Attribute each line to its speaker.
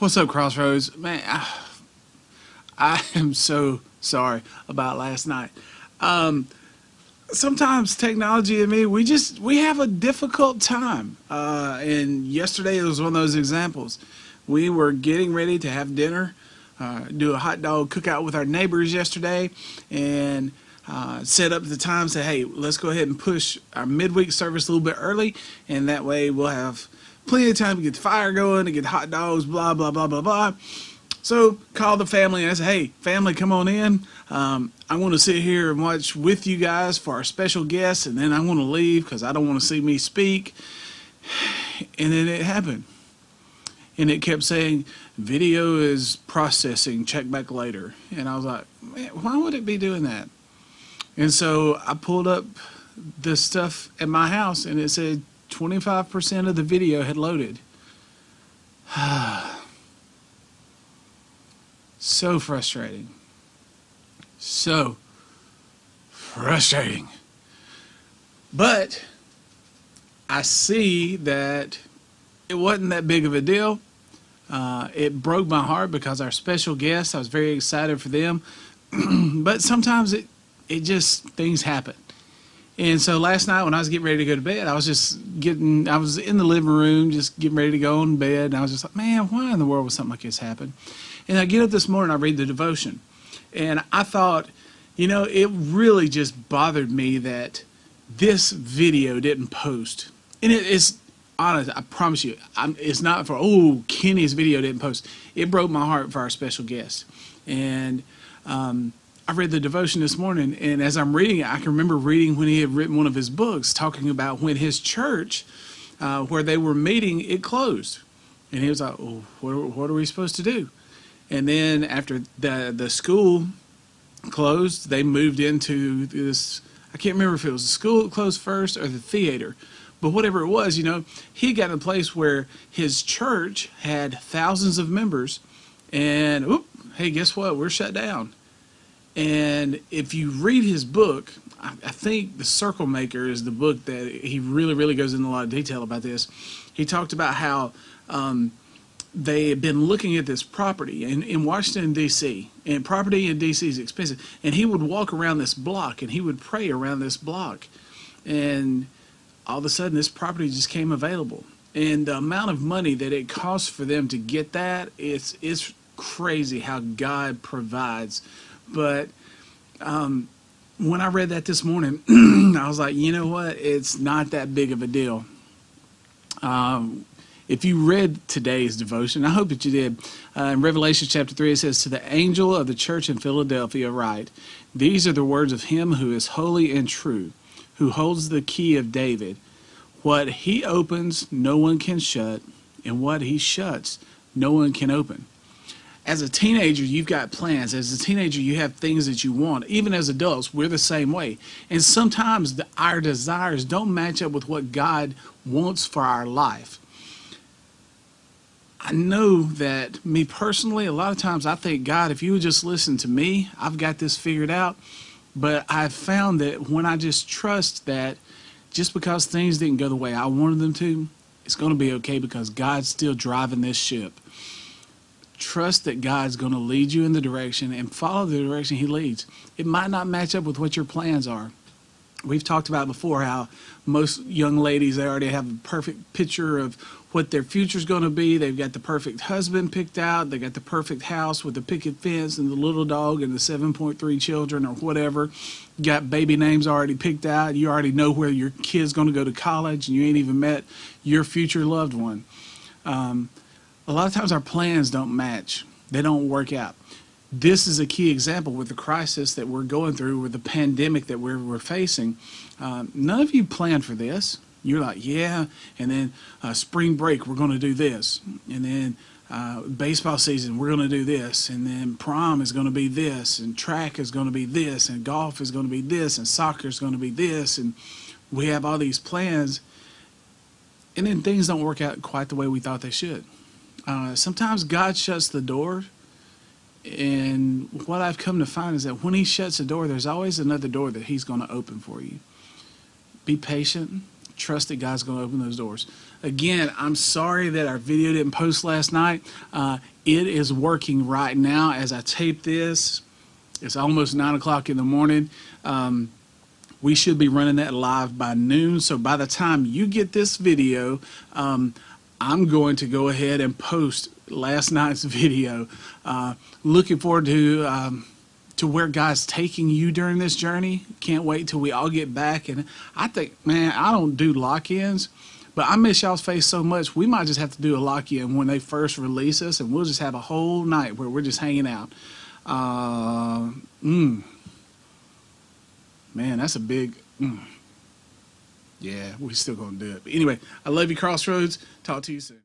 Speaker 1: What's up, Crossroads? Man, I am so sorry about last night. Um, Sometimes technology and me, we have a difficult time. And yesterday it was one of those examples. We were getting ready to have dinner, do a hot dog cookout with our neighbors yesterday, and set up the time. Say, hey, let's go ahead and push our midweek service a little bit early, and that way we'll have plenty of time to get the fire going, to get hot dogs, blah blah blah blah blah. So called the family and I said, hey, family, come on in. I want to sit here and watch with you guys for our special guests, and then I want to leave because I don't want to see me speak. And then it happened. And it kept saying, video is processing, check back later. And I was like, man, why would it be doing that? And so I pulled up the stuff at my house, and it said 25% of the video had loaded. So frustrating. So frustrating. But I see that it wasn't that big of a deal. It broke my heart because our special guests, I was very excited for them. But sometimes it just, things happen. And so last night when I was getting ready to go to bed, I was in the living room just getting ready to go in bed. And I was just like, man, why in the world would something like this happen? And I get up this morning, I read the devotion. And I thought, it really just bothered me that this video didn't post. And it's honest, I promise you, it's not for, Kenny's video didn't post. It broke my heart for our special guest. And I read the devotion this morning, and as I'm reading it, I can remember reading when he had written one of his books talking about when his church, where they were meeting, it closed. And he was like, oh, what are we supposed to do? And then after the school closed, they moved into this, I can't remember if it was the school that closed first or the theater. But whatever it was, he got in a place where his church had thousands of members, and hey, guess what? We're shut down. And if you read his book, I think The Circle Maker is the book that he really, really goes into a lot of detail about this. He talked about how they had been looking at this property in Washington, D.C., and property in D.C. is expensive. And he would walk around this block, and he would pray around this block. And all of a sudden, this property just came available. And the amount of money that it costs for them to get that, it's crazy how God provides. But when I read that this morning, I was like, you know what? It's not that big of a deal. If you read today's devotion, I hope that you did. In Revelation chapter 3, it says, to the angel of the church in Philadelphia write, these are the words of him who is holy and true, who holds the key of David. What he opens, no one can shut, and what he shuts, no one can open. As a teenager, you've got plans. As a teenager, you have things that you want. Even as adults, we're the same way. And sometimes our desires don't match up with what God wants for our life. I know that me personally, a lot of times I think, God, if you would just listen to me, I've got this figured out. But I've found that when I just trust that just because things didn't go the way I wanted them to, it's going to be okay because God's still driving this ship. Trust that God's going to lead you in the direction and follow the direction he leads. It might not match up with what your plans are. We've talked about before how most young ladies, they already have a perfect picture of what their future's going to be. They've got the perfect husband picked out. They got the perfect house with the picket fence and the little dog and the 7.3 children or whatever. You got baby names already picked out. You already know where your kid's going to go to college, and you ain't even met your future loved one. A lot of times our plans don't match. They don't work out. This is a key example with the crisis that we're going through, with the pandemic that we're facing. None of you planned for this. You're like, yeah, and then spring break, we're going to do this. And then baseball season, we're going to do this. And then prom is going to be this. And track is going to be this. And golf is going to be this. And soccer is going to be this. And we have all these plans. And then things don't work out quite the way we thought they should. Sometimes God shuts the door. And what I've come to find is that when he shuts a door, there's always another door that he's going to open for you. Be patient. trust that God's going to open those doors. Again, I'm sorry that our video didn't post last night. It is working right now as I tape this. It's almost 9 o'clock in the morning. We should be running that live by noon. So by the time you get this video, I'm going to go ahead and post last night's video. Looking forward to where God's taking you during this journey. Can't wait till we all get back. And I think, man, I don't do lock-ins, but I miss y'all's face so much. We might just have to do a lock-in when they first release us, and we'll just have a whole night where we're just hanging out. Man, that's a big, yeah, we're still going to do it. But anyway, I love you, Crossroads. Talk to you soon.